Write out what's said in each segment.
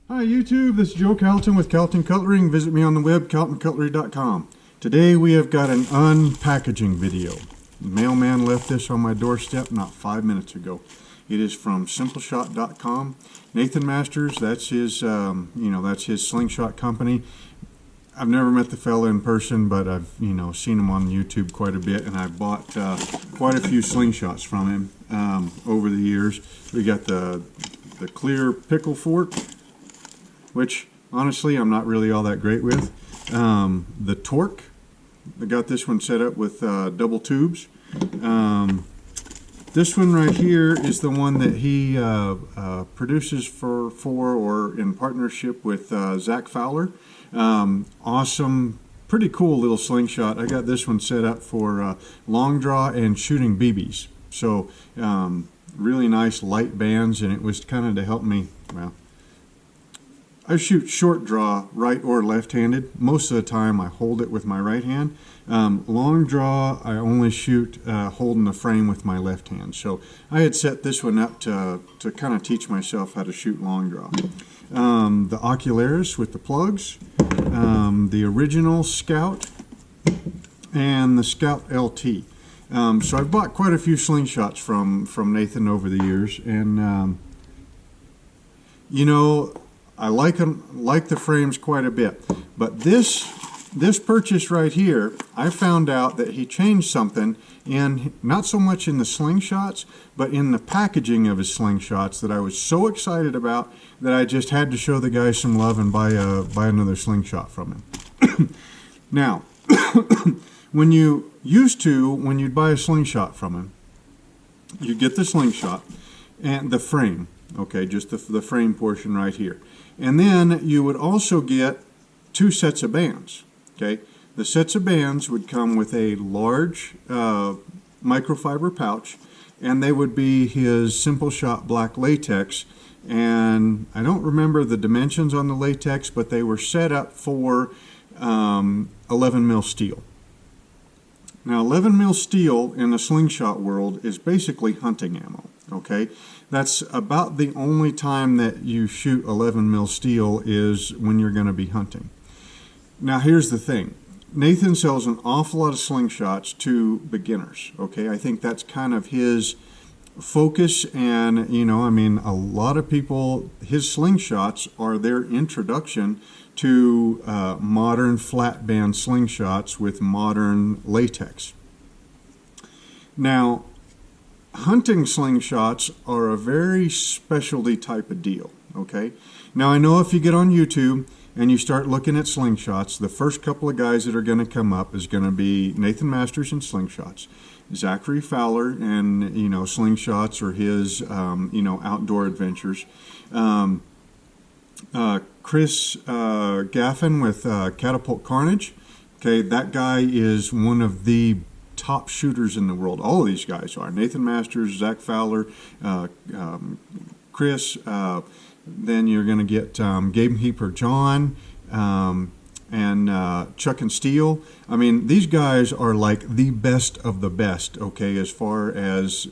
Hi YouTube, this is Joe Calton with Calton Cutlery. Visit me on the web, caltoncutlery.com. Today we have got an unpackaging video. The mailman left this on my doorstep not 5 minutes ago. It is from simpleshot.com. Nathan Masters, that's his, that's his slingshot company. I've never met the fella in person, but I've, seen him on YouTube quite a bit, and I bought quite a few slingshots from him over the years. We got the clear pickle fork, which honestly I'm not really all that great with. The torque, I got this one set up with double tubes. This one right here is the one that he produces for or in partnership with Zach Fowler. Awesome, pretty cool little slingshot. I got this one set up for long draw and shooting BBs. So really nice light bands, and it was kind of to help me, well, I shoot short draw right or left-handed. Most of the time I hold it with my right hand. Long draw I only shoot holding the frame with my left hand. So I had set this one up to kind of teach myself how to shoot long draw. The Ocularis with the plugs, the original Scout, and the Scout LT. So I've bought quite a few slingshots from Nathan over the years, and I like the frames quite a bit, but this purchase right here, I found out that he changed something in, not so much in the slingshots, but in the packaging of his slingshots that I was so excited about that I just had to show the guy some love and buy another slingshot from him. Now, when you'd buy a slingshot from him, you get the slingshot and the frame, okay, just the frame portion right here. And then you would also get two sets of bands, okay? The sets of bands would come with a large microfiber pouch, and they would be his simpleshot black latex. And I don't remember the dimensions on the latex, but they were set up for 11 mil steel. Now 11 mil steel in the slingshot world is basically hunting ammo, okay? That's about the only time that you shoot 11 mil steel is when you're going to be hunting. Now here's the thing. Nathan sells an awful lot of slingshots to beginners, okay? I think that's kind of his focus, and a lot of people, his slingshots are their introduction to modern flat band slingshots with modern latex. Now, hunting slingshots are a very specialty type of deal, okay? Now, I know if you get on YouTube and you start looking at slingshots, the first couple of guys that are going to come up is going to be Nathan Masters and slingshots, Zachary Fowler and, slingshots or his, outdoor adventures, Chris Gaffin with Catapult Carnage. Okay, that guy is one of the top shooters in the world. All of these guys are. Nathan Masters, Zach Fowler, Chris, then you're going to get Gamekeeper John, and Chuck and Steele. I mean, these guys are like the best of the best, okay, as far as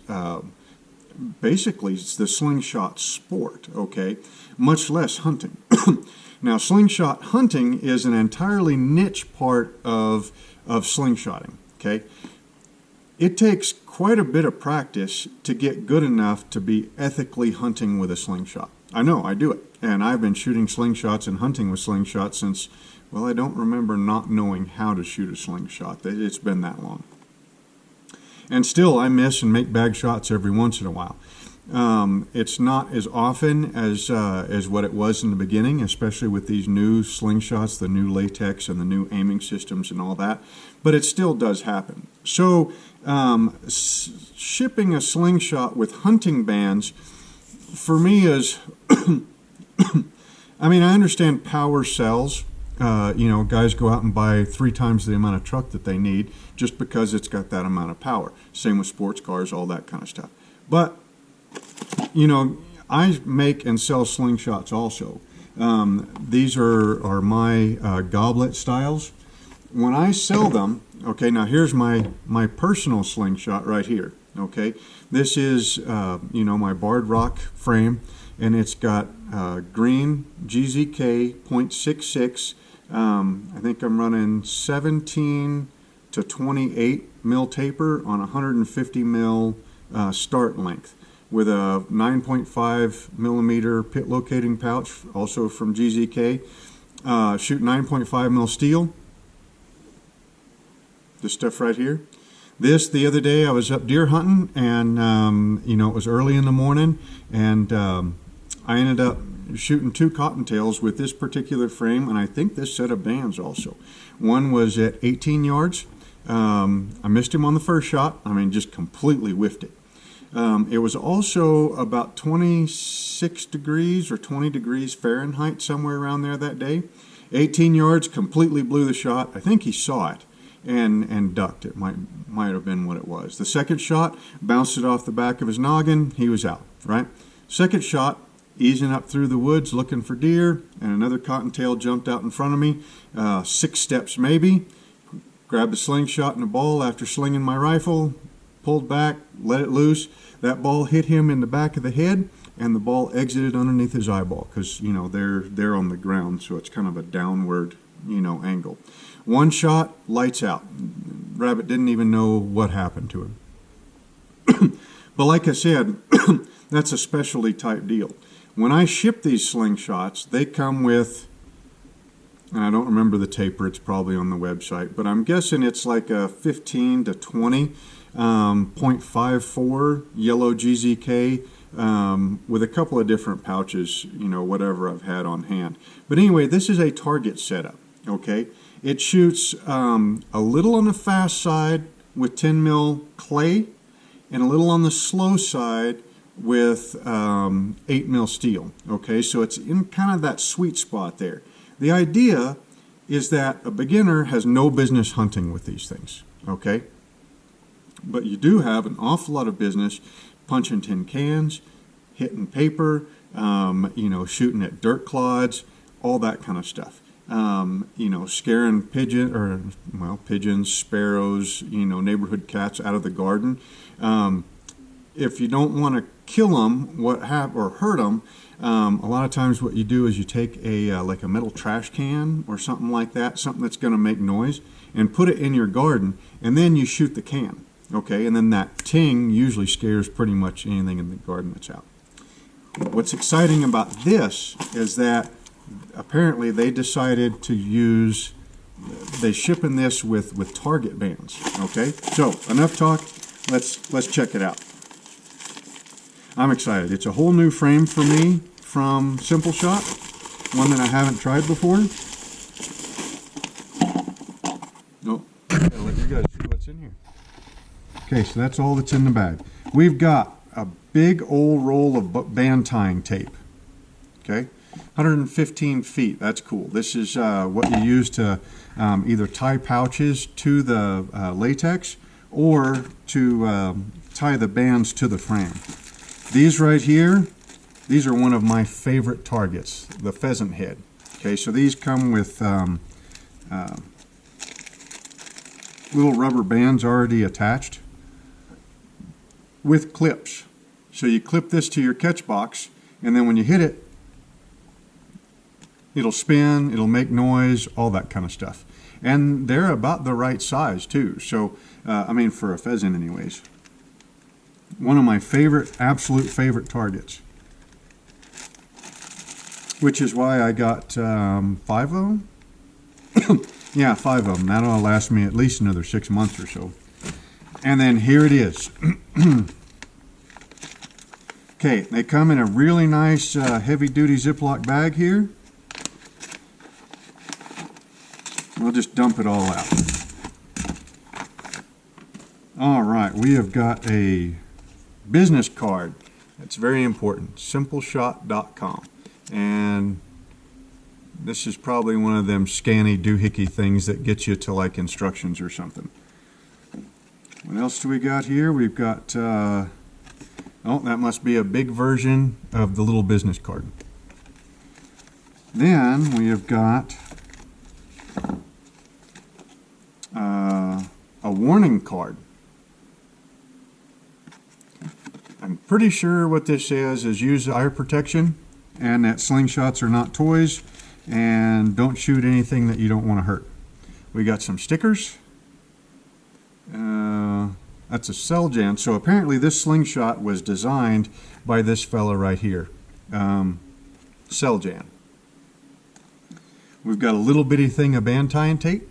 basically it's the slingshot sport, okay, much less hunting. Now, slingshot hunting is an entirely niche part of slingshotting, okay? It takes quite a bit of practice to get good enough to be ethically hunting with a slingshot. I know, I do it. And I've been shooting slingshots and hunting with slingshots since, well, I don't remember not knowing how to shoot a slingshot. It's been that long. And still, I miss and make bag shots every once in a while. It's not as often as what it was in the beginning, especially with these new slingshots, the new latex and the new aiming systems and all that, but it still does happen. So shipping a slingshot with hunting bands for me is, I mean, I understand power sells. Guys go out and buy 3 times the amount of truck that they need just because it's got that amount of power. Same with sports cars, all that kind of stuff. But I make and sell slingshots also. These are my goblet styles. When I sell them, okay, now here's my personal slingshot right here. Okay, this is my barred rock frame. and it's got green GZK 0.66. I think I'm running 17 to 28 mil taper on 150 mil start length, with a 9.5 millimeter pit locating pouch, also from GZK. Shoot 9.5 mil steel. This stuff right here. This, the other day, I was up deer hunting, and you know, it was early in the morning, and I ended up shooting 2 cottontails with this particular frame, and I think this set of bands also. One was at 18 yards. I missed him on the first shot. I mean, just completely whiffed it. It was also about 26 degrees or 20 degrees Fahrenheit, somewhere around there that day. 18 yards, completely blew the shot. I think he saw it and ducked. It might have been what it was. The second shot bounced it off the back of his noggin. He was out, right? Second shot, easing up through the woods looking for deer, and another cottontail jumped out in front of me, 6 steps maybe. Grabbed a slingshot and a ball after slinging my rifle, pulled back, let it loose. That ball hit him in the back of the head, and the ball exited underneath his eyeball, because, you know, they're on the ground, so it's kind of a downward, you know, angle. One shot, lights out. Rabbit didn't even know what happened to him. But like I said, that's a specialty type deal. When I ship these slingshots, they come with, and I don't remember the taper, it's probably on the website, but I'm guessing it's like a 15 to 20 0.54 yellow GZK with a couple of different pouches, you know, whatever I've had on hand. But anyway, this is a target setup, okay? It shoots a little on the fast side with 10 mil clay, and a little on the slow side with 8 mil steel, okay? So it's in kind of that sweet spot there. The idea is that a beginner has no business hunting with these things, okay? But you do have an awful lot of business punching tin cans, hitting paper, you know, shooting at dirt clods, all that kind of stuff. You know, scaring pigeons, sparrows, you know, neighborhood cats out of the garden. If you don't want to kill them, or hurt them, a lot of times what you do is you take like a metal trash can or something like that, something that's going to make noise, and put it in your garden, and then you shoot the can. Okay, and then that ting usually scares pretty much anything in the garden that's out. What's exciting about this is that apparently they decided to use, they shipping this with target bands. Okay, so enough talk. Let's check it out. I'm excited. It's a whole new frame for me from simpleshot, one that I haven't tried before. No, gotta let you guys see what's in here. Okay, so that's all that's in the bag. We've got a big old roll of band tying tape. Okay, 115 feet. That's cool. This is what you use to either tie pouches to the latex, or to tie the bands to the frame. These right here, these are one of my favorite targets, the pheasant head. Okay, so these come with little rubber bands already attached with clips. So you clip this to your catch box, and then when you hit it, it'll spin, it'll make noise, all that kind of stuff. And they're about the right size too. So, I mean, for a pheasant anyways. One of my favorite, absolute favorite targets. Which is why I got 5 of them. Yeah, 5 of them. That'll last me at least another 6 months or so. And then here it is. Okay, they come in a really nice heavy-duty Ziploc bag here. We'll just dump it all out. All right, we have got a business card. That's very important. simpleshot.com. And this is probably one of them scanny doohickey things that gets you to like instructions or something. What else do we got here? We've got, oh, that must be a big version of the little business card. Then we have got a warning card. I'm pretty sure what this says is use eye protection, and that slingshots are not toys, and don't shoot anything that you don't want to hurt. We got some stickers. That's a Celjan. So apparently this slingshot was designed by this fella right here, Celjan. We've got a little bitty thing of band tying tape.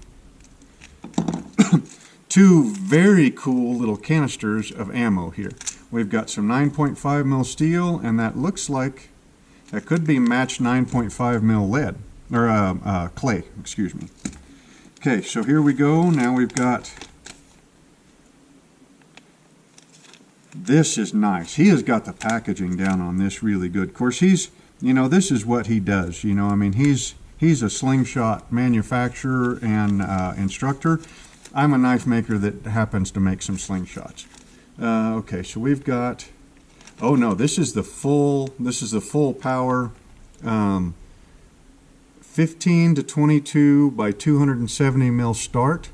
Two very cool little canisters of ammo here. We've got some 9.5 mil steel, and that looks like that could be matched 9.5 mil lead, or clay, excuse me. Okay, so here we go. Now we've got, this is nice. He has got the packaging down on this really good. Of course, he's, you know, this is what he does. You know, I mean, he's a slingshot manufacturer and instructor. I'm a knife maker that happens to make some slingshots. Okay, so we've got, oh no, this is the full power 15 to 22 by 270 mil start.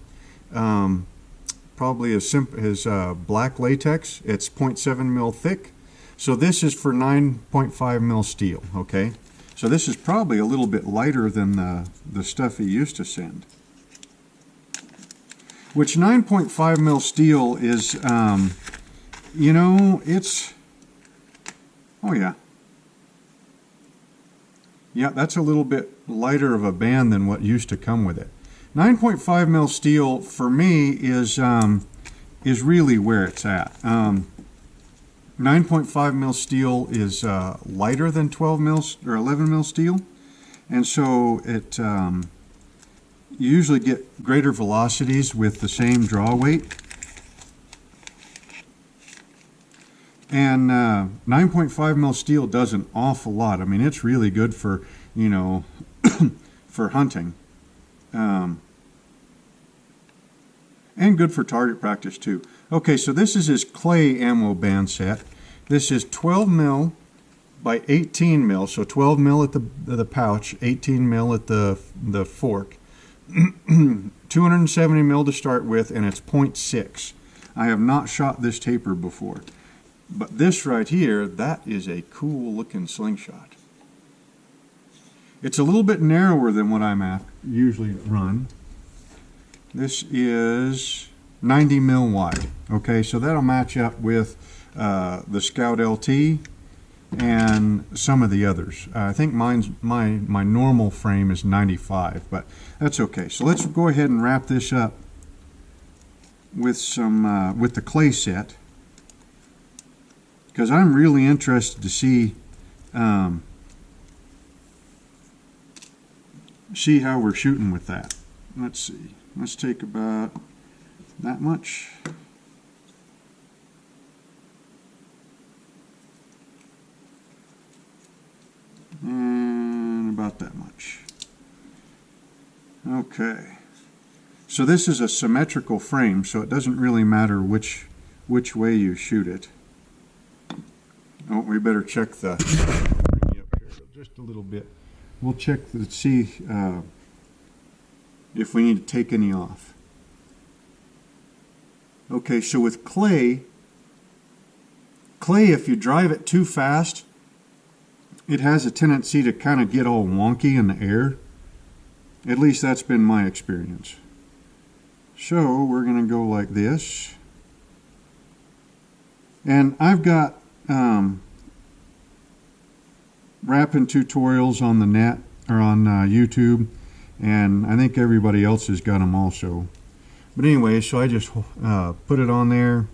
Probably his black latex. It's 0.7 mil thick. So this is for 9.5 mil steel, okay? So this is probably a little bit lighter than the stuff he used to send. Which 9.5 mil steel is, you know, it's, oh yeah. Yeah, that's a little bit lighter of a band than what used to come with it. 9.5 mil steel for me is really where it's at. 9.5 mil steel is lighter than 12 mil or 11 mil steel, and so it you usually get greater velocities with the same draw weight. And 9.5 mil steel does an awful lot. I mean, it's really good for, you know, for hunting. And good for target practice too. Okay, so this is his clay ammo band set. This is 12 mil by 18 mil, so 12 mil at the pouch, 18 mil at the fork. 270 mil to start with, and it's 0.6. I have not shot this taper before. But this right here, that is a cool looking slingshot. It's a little bit narrower than what I'm usually run. This is 90 mil wide. Okay, so that'll match up with the Scout LT and some of the others. I think my normal frame is 95, but that's okay. So let's go ahead and wrap this up with some with the clay set, because I'm really interested to see how we're shooting with that. Let's see. Let's take about that much. And about that much. Okay. So this is a symmetrical frame, so it doesn't really matter which way you shoot it. Oh, we better check the, bring you up here just a little bit. We'll check to see if we need to take any off. Okay, so with clay, if you drive it too fast, it has a tendency to kind of get all wonky in the air. At least that's been my experience. So we're going to go like this. And I've got wrapping tutorials on the net or on YouTube, and I think everybody else has got them also. But anyway, so I just put it on there,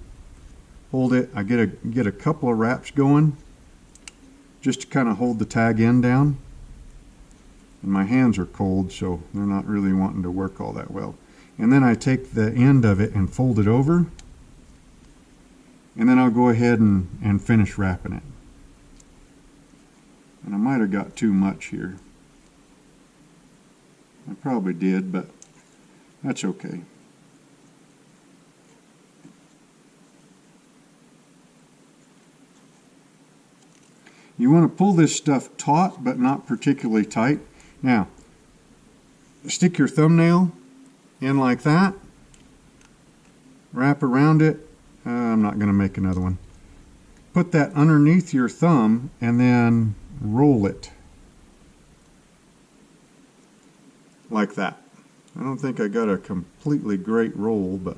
hold it. I get a couple of wraps going just to kind of hold the tag end down. And my hands are cold, so they're not really wanting to work all that well. And then I take the end of it and fold it over, and then I'll go ahead and finish wrapping it. And I might have got too much here. I probably did, but that's okay. You want to pull this stuff taut, but not particularly tight. Now, stick your thumbnail in like that. Wrap around it. I'm not going to make another one. put that underneath your thumb and then roll it like that. I don't think I got a completely great roll, but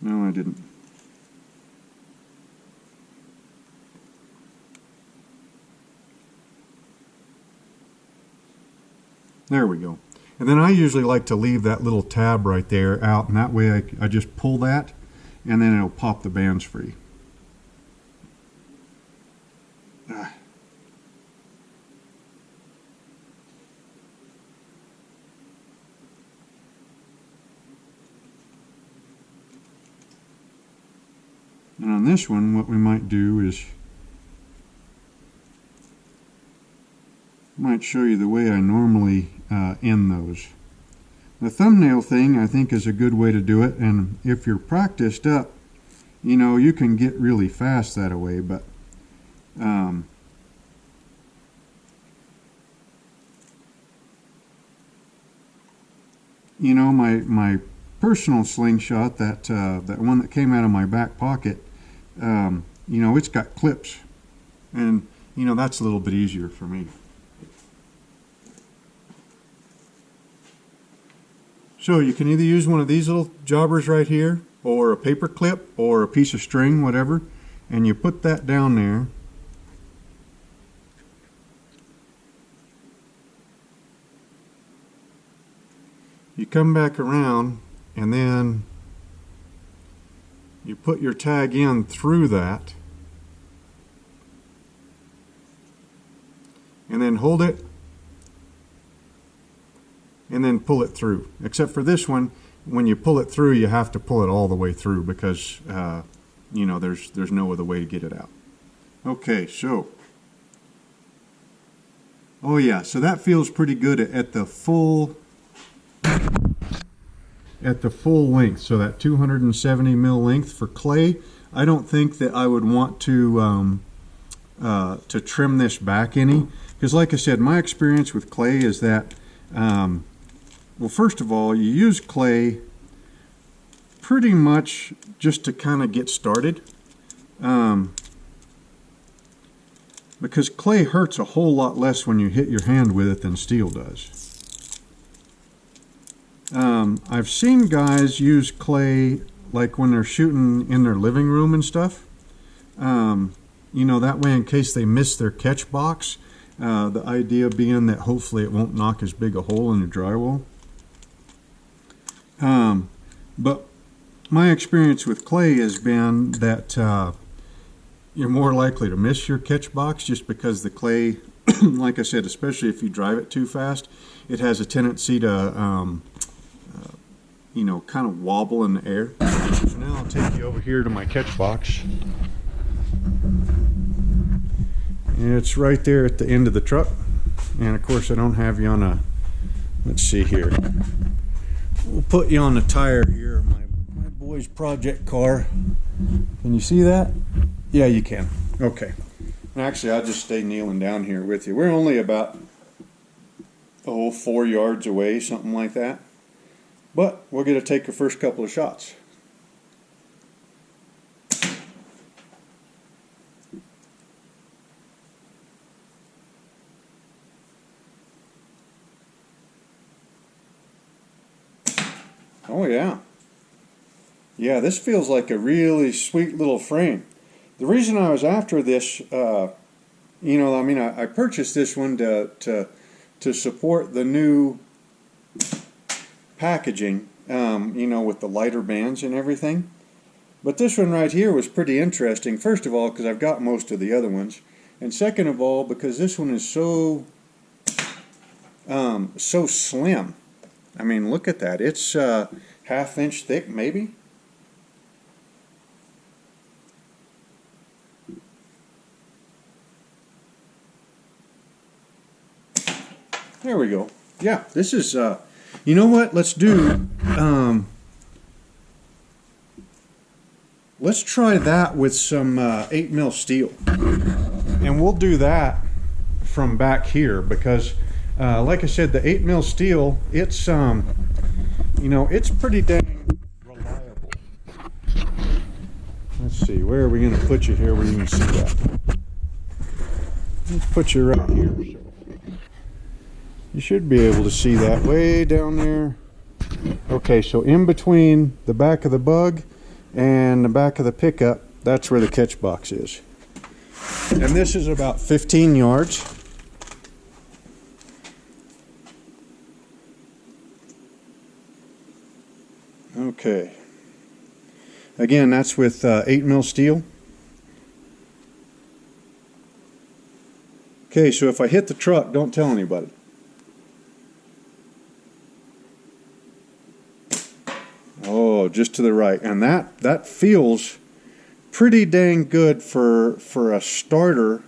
no, I didn't. There we go. And then I usually like to leave that little tab right there out, and that way I just pull that and then it'll pop the bands free. And on this one, what we might do is might show you the way I normally end those. The thumbnail thing I think is a good way to do it, and if you're practiced up, you know, you can get really fast that way, but you know, my personal slingshot, that one that came out of my back pocket, you know, it's got clips, and you know, that's a little bit easier for me. So you can either use one of these little jobbers right here, or a paper clip, or a piece of string, whatever, and you put that down there. You come back around, and then you put your tag in through that, and then hold it, and then pull it through. Except for this one, when you pull it through, you have to pull it all the way through because you know, there's no other way to get it out. Okay, so oh yeah, so that feels pretty good at the full length. So that 270 mil length for clay. I don't think that I would want to trim this back any, because like I said, my experience with clay is that well, first of all, you use clay pretty much just to kind of get started, because clay hurts a whole lot less when you hit your hand with it than steel does. I've seen guys use clay like when they're shooting in their living room and stuff, you know, that way in case they miss their catch box, the idea being that hopefully it won't knock as big a hole in the drywall. But my experience with clay has been that you're more likely to miss your catch box just because the clay, like I said, especially if you drive it too fast, it has a tendency to, you know, kind of wobble in the air. So now I'll take you over here to my catch box. It's right there at the end of the truck. And of course I don't have you on a, let's see here. We'll put you on the tire here, my boy's project car. Can you see that? Yeah, you can. Okay. And actually, I'll just stay kneeling down here with you. We're only about, 4 yards away, something like that. But we're going to take the first couple of shots. Oh yeah. Yeah, this feels like a really sweet little frame. The reason I was after this, you know, I mean, I purchased this one to support the new packaging, you know, with the lighter bands and everything. But this one right here was pretty interesting. First of all, because I've got most of the other ones, and second of all, because this one is so so slim. I mean, look at that. It's ½ inch thick, maybe. There we go. Yeah, this is, you know what? Let's do, let's try that with some 8mm steel. And we'll do that from back here because, like I said, the 8mm steel, it's, you know, it's pretty dang reliable. Let's let's see, where are we going to put you here where you can see that? Let's put you right here. You should be able to see that way down there. Okay, so in between the back of the bug and the back of the pickup, that's where the catch box is. And this is about 15 yards. Okay. Again, that's with 8mm steel. Okay, so if I hit the truck, don't tell anybody. Oh, just to the right. And that feels pretty dang good for a starter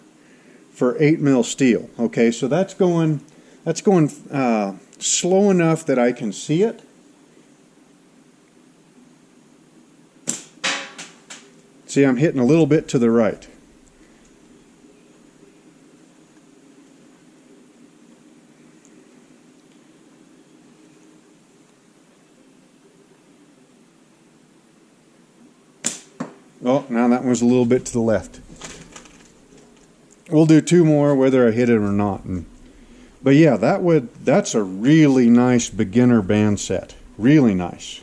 for 8mm steel. Okay, so that's going slow enough that I can see it. See, I'm hitting a little bit to the right. Oh, now that one's a little bit to the left. We'll do two more whether I hit it or not. But yeah, that's a really nice beginner band set. Really nice.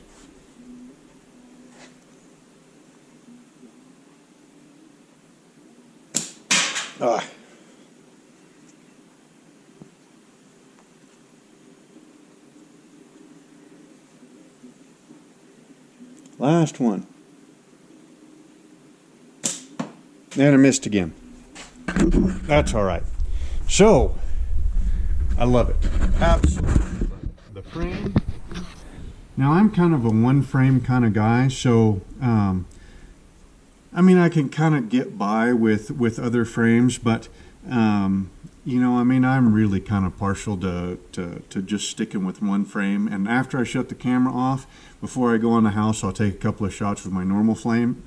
Last one. And I missed again. That's all right. So, I love it. Absolutely. The frame. Now, I'm kind of a one frame kind of guy, so I mean, I can kind of get by with other frames, but you know, I mean, I'm really kind of partial to just sticking with one frame. And after I shut the camera off, before I go in the house, I'll take a couple of shots with my normal frame.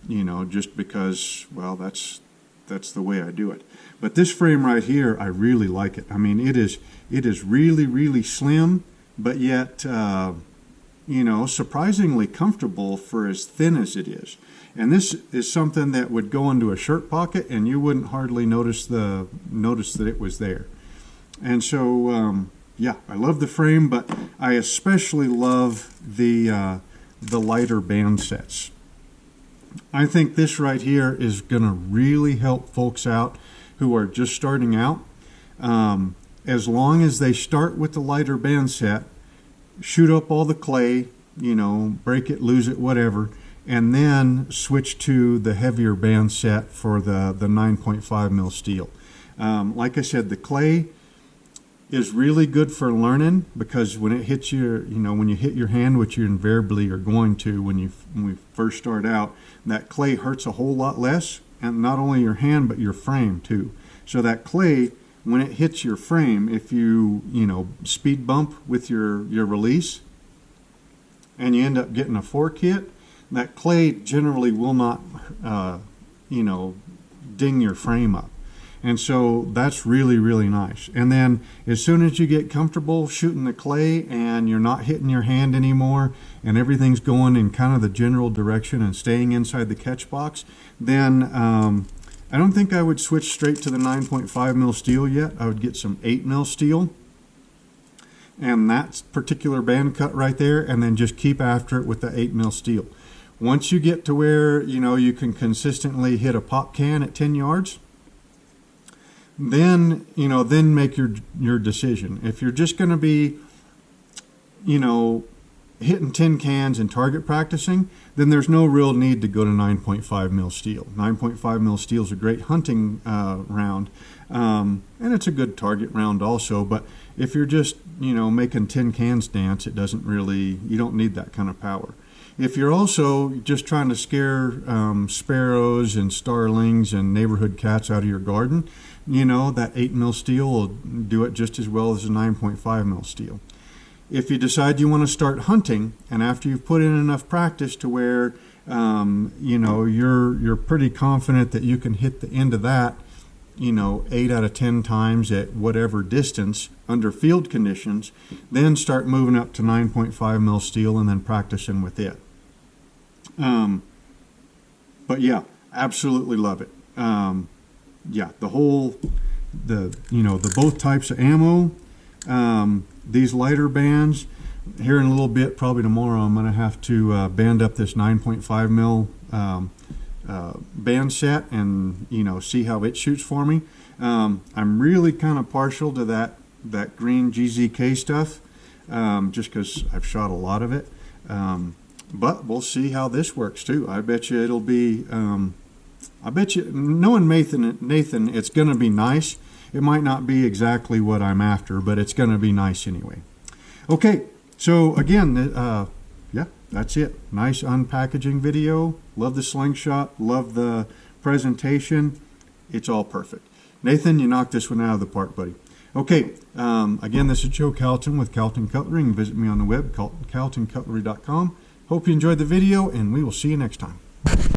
You know, just because, well, that's the way I do it. But this frame right here, I really like it. I mean, it is really, really slim, but yet, you know, surprisingly comfortable for as thin as it is. And this is something that would go into a shirt pocket, and you wouldn't hardly notice that it was there. And so, yeah, I love the frame, but I especially love the lighter band sets. I think this right here is going to really help folks out who are just starting out. As long as they start with the lighter band set, shoot up all the clay, you know, break it, lose it, whatever, and then switch to the heavier band set for the 9.5mm steel. Like I said, the clay is really good for learning, because when it hits you, you know, when you hit your hand, which you invariably are going to when we first start out, that clay hurts a whole lot less, and not only your hand but your frame too. So that clay, when it hits your frame, if you know, speed bump with your release and you end up getting a fork hit, that clay generally will not you know, ding your frame up. And so that's really, really nice. And then as soon as you get comfortable shooting the clay and you're not hitting your hand anymore and everything's going in kind of the general direction and staying inside the catch box, then I don't think I would switch straight to the 9.5mm steel yet. I would get some 8mm steel and that particular band cut right there, and then just keep after it with the 8mm steel. Once you get to where, you know, you can consistently hit a pop can at 10 yards, then, you know, then make your decision. If you're just going to be, you know, hitting tin cans and target practicing, then there's no real need to go to 9.5mm steel. 9.5mm steel is a great hunting round, and it's a good target round also. But if you're just, you know, making tin cans dance, it doesn't really, you don't need that kind of power. If you're also just trying to scare sparrows and starlings and neighborhood cats out of your garden, you know, that 8mm steel will do it just as well as a 9.5mm steel. If you decide you want to start hunting, and after you've put in enough practice to where you know, you're pretty confident that you can hit the end of that, you know, 8 out of 10 times at whatever distance under field conditions, then start moving up to 9.5mm steel and then practicing with it. But yeah, absolutely love it. Yeah, the both types of ammo, these lighter bands. Here in a little bit, probably tomorrow, I'm going to have to band up this 9.5 mil band set and see how it shoots for me. I'm really kind of partial to that green GZK stuff, just because I've shot a lot of it. But we'll see how this works too. I bet you it'll be. I bet you, knowing Nathan, it's going to be nice. It might not be exactly what I'm after, but it's going to be nice anyway. Okay, so again, yeah, that's it. Nice unpackaging video. Love the slingshot. Love the presentation. It's all perfect. Nathan, you knocked this one out of the park, buddy. Okay, again, this is Joe Calton with Calton Cutlery. You can visit me on the web, caltoncutlery.com. Hope you enjoyed the video, and we will see you next time.